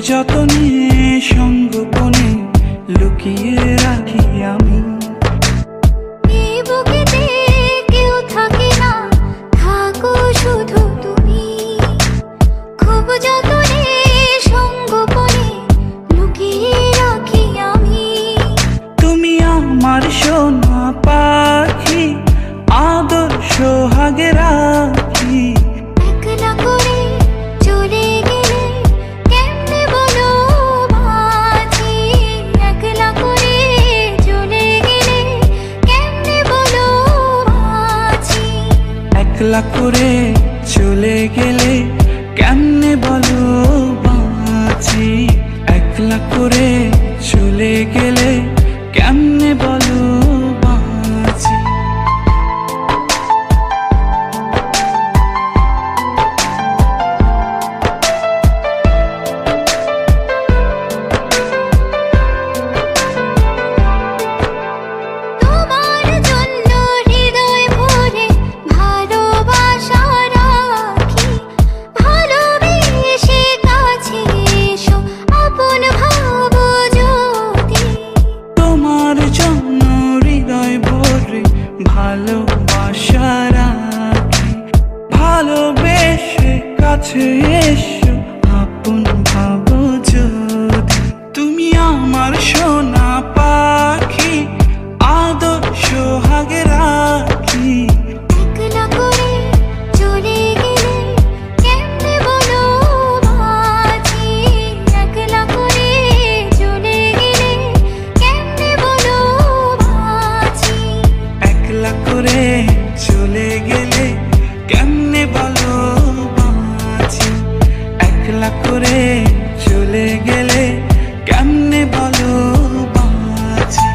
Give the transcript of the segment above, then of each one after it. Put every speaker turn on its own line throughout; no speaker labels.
যতনে সঙ্গোপনে লুকিয়ে রাখি আমি।
এই বুকেতে কেউ থাকে না, থাকো শুধু তুমি। খুব যতনে সঙ্গোপনে লুকিয়ে রাখি আমি।
তুমি আমার সোনা পাখি, আদর সোহাগে রাখি।
একলা করে চলে গেলে কেমনে বলো বাঁচি। একলা করে চলে গেলে কেমনে বলো বাঁচি।
একলা করে চলে গেলে কেমনে বলো বাঁচি। একলা করে চলে গেলে কেমনে বলো বাঁচি।
তোমার জন্য হৃদয় ভরে ভালোবাসা রাখি। ভালোবেসে কাছে এসো, আপন ভাবো যদি।
তোমার জন্য হৃদয় ভরে ভালোবাসা রাখি। ভালোবেসে কাছে এসো, আপন ভাবো যদি। তুমি আমার সোনা পাখি, আদর সোহাগে রাখি।
একলা করে চলে গেলে কেমনে বলো বাঁচি। একলা করে চলে গেলে কেমনে বলো বাঁচি।
একলা করে চলে গেলে কেমনে বলো বাঁচি। একলা করে চলে গেলে কেমনে বলো বাঁচি।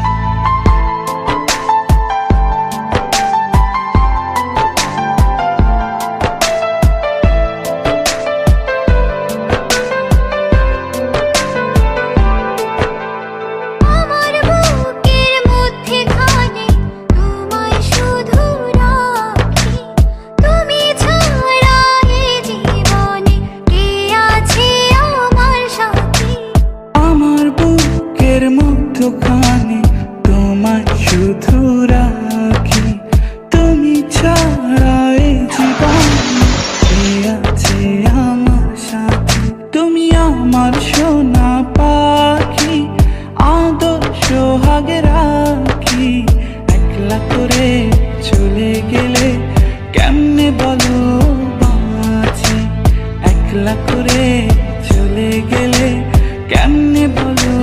আমার বুকের মধ্যেখানে তোমায় শুধু রাখি। তুমি ছাড়া এ জীবনে কে আছে আমার সাথী।
আমার বুকের মধ্যখানে তোমায় শুধু রাখি। তুমি ছাড়া এই জীবনে কে আছে আমার সাথে। তুমি আমার সোনা পাখি, আদর সোহাগে রাখি। একলা করে চলে গেলে কেমনে বলো বাঁচি। একলা করে চলে গেলে কেমনে বলো